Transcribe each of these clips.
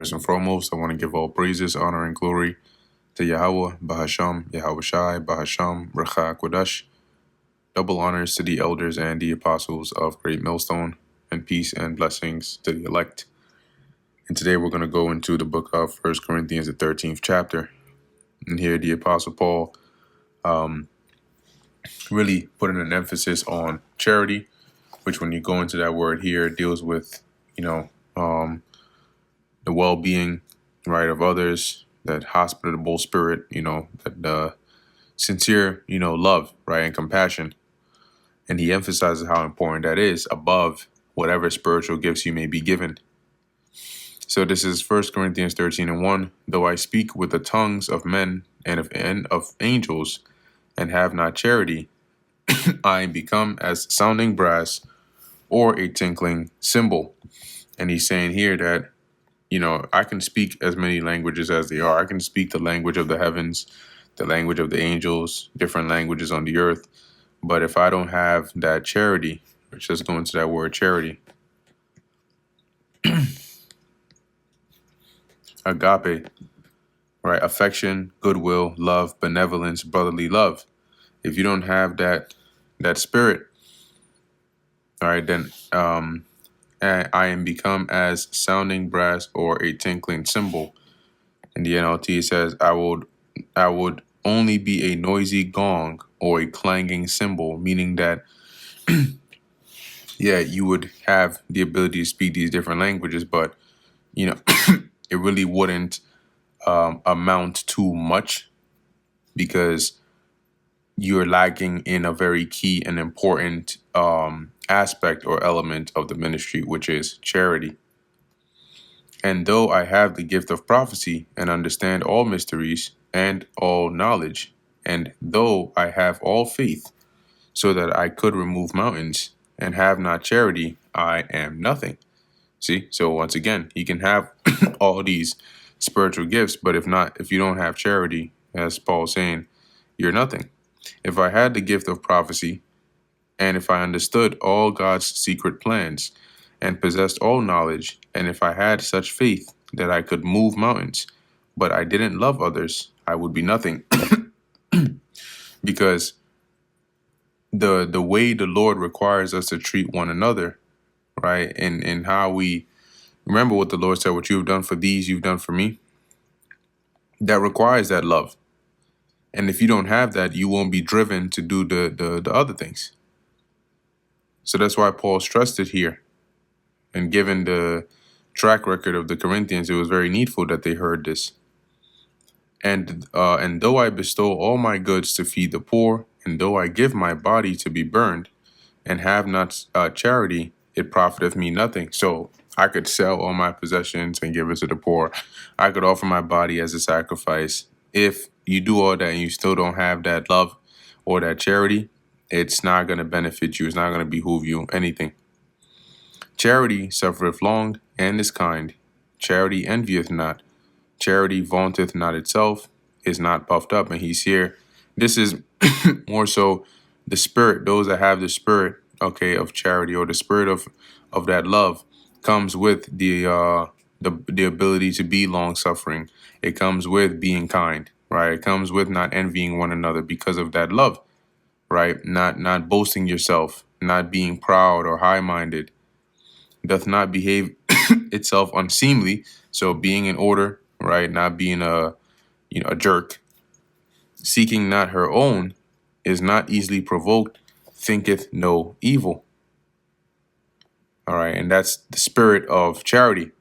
First and foremost, I want to give all praises, honor, and glory to Yahweh, Bahasham, Yahweh Shai, Bahasham, Recha Kodesh. Double honors to the elders and the apostles of Great Millstone, and peace and blessings to the elect. And today we're going to go into the book of 1 Corinthians, the 13th chapter. And here the apostle Paul really putting an emphasis on charity, which when you go into that word here, deals with, the well-being, right, of others, that hospitable spirit, that sincere, love, right, and compassion. And he emphasizes how important that is above whatever spiritual gifts you may be given. So this is 1 Corinthians 13:1. Though I speak with the tongues of men and of angels and have not charity, I am become as sounding brass or a tinkling cymbal. And he's saying here that, I can speak as many languages as they are. I can speak the language of the heavens, the language of the angels, different languages on the earth. But if I don't have that charity, let's just go into that word charity. Agape, right? Affection, goodwill, love, benevolence, brotherly love. If you don't have that spirit, all right, then I am become as sounding brass or a tinkling cymbal. In the NLT, it says, I would only be a noisy gong or a clanging cymbal, meaning that, yeah, you would have the ability to speak these different languages, but, it really wouldn't amount to much because you're lacking in a very key and important aspect or element of the ministry, which is charity. And though I have the gift of prophecy and understand all mysteries and all knowledge, and though I have all faith so that I could remove mountains and have not charity, I am nothing. See, so once again, he can have all these spiritual gifts, but if you don't have charity, as Paul's saying, you're nothing. If I had the gift of prophecy, and if I understood all God's secret plans, and possessed all knowledge, and if I had such faith that I could move mountains, but I didn't love others, I would be nothing. Because the way the Lord requires us to treat one another, right, and how we remember what the Lord said, what you have done for these, you've done for me, that requires that love. And if you don't have that, you won't be driven to do the other things. So that's why Paul stressed it here. And given the track record of the Corinthians, it was very needful that they heard this. And though I bestow all my goods to feed the poor, and though I give my body to be burned, and have not charity, it profiteth me nothing. So I could sell all my possessions and give it to the poor. I could offer my body as a sacrifice. If you do all that and you still don't have that love or that charity, it's not going to benefit you. It's not going to behoove you anything. Charity suffereth long and is kind. Charity envieth not. Charity vaunteth not itself, is not puffed up. And he's here. This is more so the spirit, those that have the spirit, okay, of charity, or the spirit of that love, comes with the ability to be long suffering. It comes with being kind, right? It comes with not envying one another because of that love, right? Not boasting yourself, not being proud or high-minded, doth not behave itself unseemly. So being in order, right? Not being a jerk. Seeking not her own, is not easily provoked, thinketh no evil. All right, and that's the spirit of charity.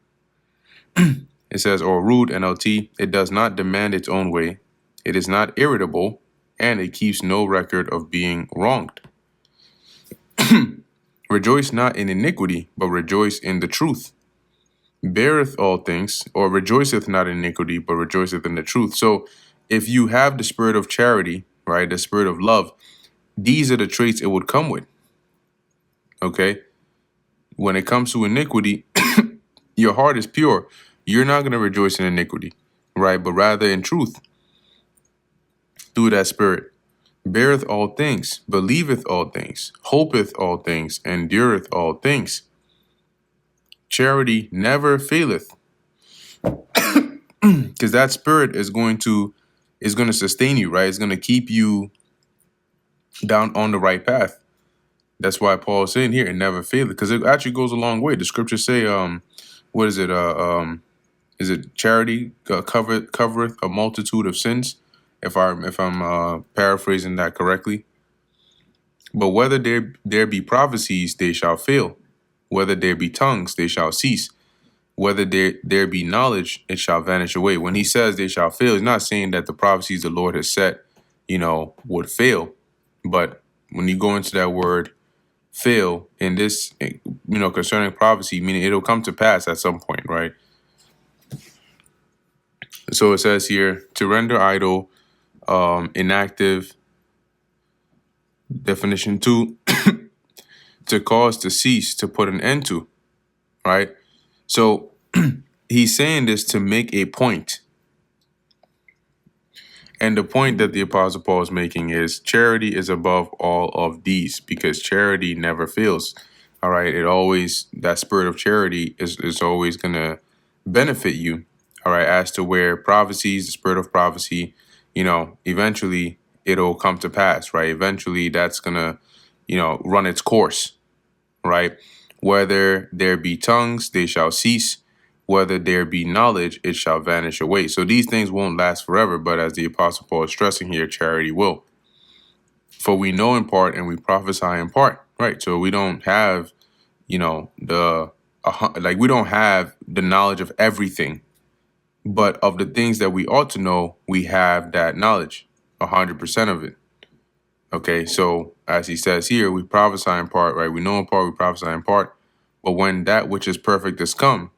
It says, or rude NLT, it does not demand its own way. It is not irritable, and it keeps no record of being wronged. Rejoice not in iniquity, but rejoice in the truth. Beareth all things, or rejoiceth not in iniquity, but rejoiceth in the truth. So if you have the spirit of charity, right, the spirit of love, these are the traits it would come with. Okay? When it comes to iniquity, your heart is pure. You're not going to rejoice in iniquity, right? But rather in truth, through that spirit. Beareth all things, believeth all things, hopeth all things, endureth all things. Charity never faileth. because that spirit is going to sustain you, right? It's going to keep you down on the right path. That's why Paul is saying here, and never fail it, because it actually goes a long way. The scriptures say, what is it? Is it charity covereth a multitude of sins? If I'm paraphrasing that correctly. But whether there be prophecies, they shall fail. Whether there be tongues, they shall cease. Whether there be knowledge, it shall vanish away. When he says they shall fail, he's not saying that the prophecies the Lord has set, would fail. But when you go into that word fail in this, concerning prophecy, meaning it'll come to pass at some point, right? So it says here, to render idle, inactive, definition 2, to cause to cease, to put an end to, right? So he's saying this to make a point. And the point that the Apostle Paul is making is charity is above all of these, because charity never fails. All right. That spirit of charity is always going to benefit you. All right. As to where prophecies, the spirit of prophecy, eventually it'll come to pass, right? Eventually that's going to, run its course, right? Whether there be tongues, they shall cease. Whether there be knowledge, it shall vanish away. So these things won't last forever, but as the Apostle Paul is stressing here, charity will. For we know in part and we prophesy in part, right? So we don't have, we don't have the knowledge of everything, but of the things that we ought to know, we have that knowledge, 100% of it. Okay, so as he says here, we prophesy in part, right? We know in part, we prophesy in part. But when that which is perfect is come,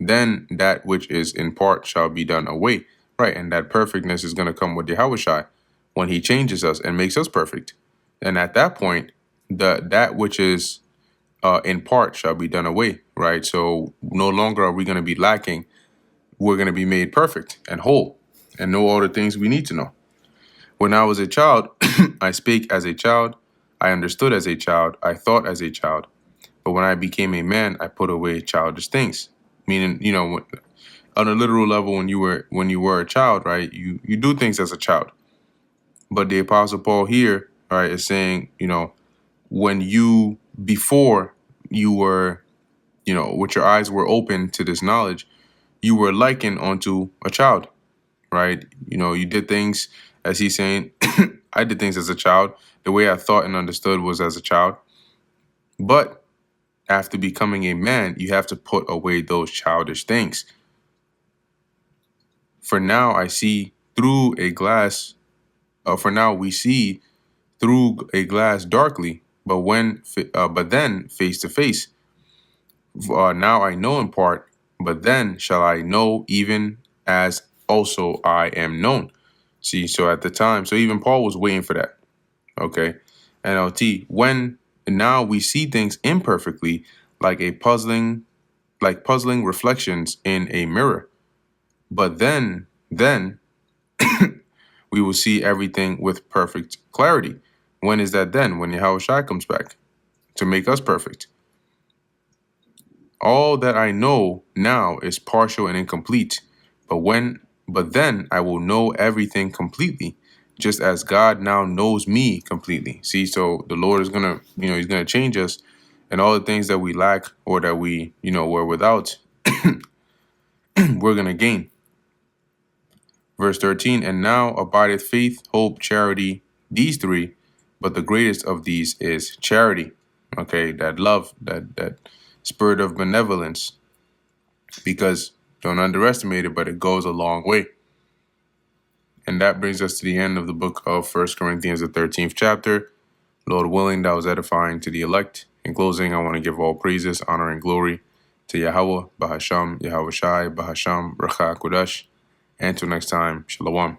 then that which is in part shall be done away, right? And that perfectness is going to come with Yahushua when he changes us and makes us perfect. And at that point, that which is in part shall be done away, right? So no longer are we going to be lacking. We're going to be made perfect and whole and know all the things we need to know. When I was a child, I spake as a child, I understood as a child, I thought as a child. But when I became a man, I put away childish things. Meaning, on a literal level, when you were a child, right, you do things as a child. But the Apostle Paul here, right, is saying, when before you were, with your eyes were open to this knowledge, you were likened unto a child, right? You did things, as he's saying, I did things as a child. The way I thought and understood was as a child. But after becoming a man, you have to put away those childish things. For now, I see through a glass. For now, we see through a glass darkly, but then face to face. Now I know in part, but then shall I know even as also I am known. See, so at the time, so even Paul was waiting for that. Okay, NLT. When now we see things imperfectly, like puzzling reflections in a mirror. But then we will see everything with perfect clarity. When is that then? When Yahushua comes back to make us perfect. All that I know now is partial and incomplete, but then I will know everything completely, just as God now knows me completely. See, so the Lord is gonna, he's gonna change us, and all the things that we lack or that we, were without, we're gonna gain. Verse 13, and now abideth faith, hope, charity, these three, but the greatest of these is charity. Okay, that love, that spirit of benevolence, because don't underestimate it, but it goes a long way. And that brings us to the end of the book of 1 Corinthians, the 13th chapter. Lord willing, that was edifying to the elect. In closing, I want to give all praises, honor, and glory to Yahweh, Bahasham, Yahushai, Bahasham, Racha Kodash. And until next time, Shalom.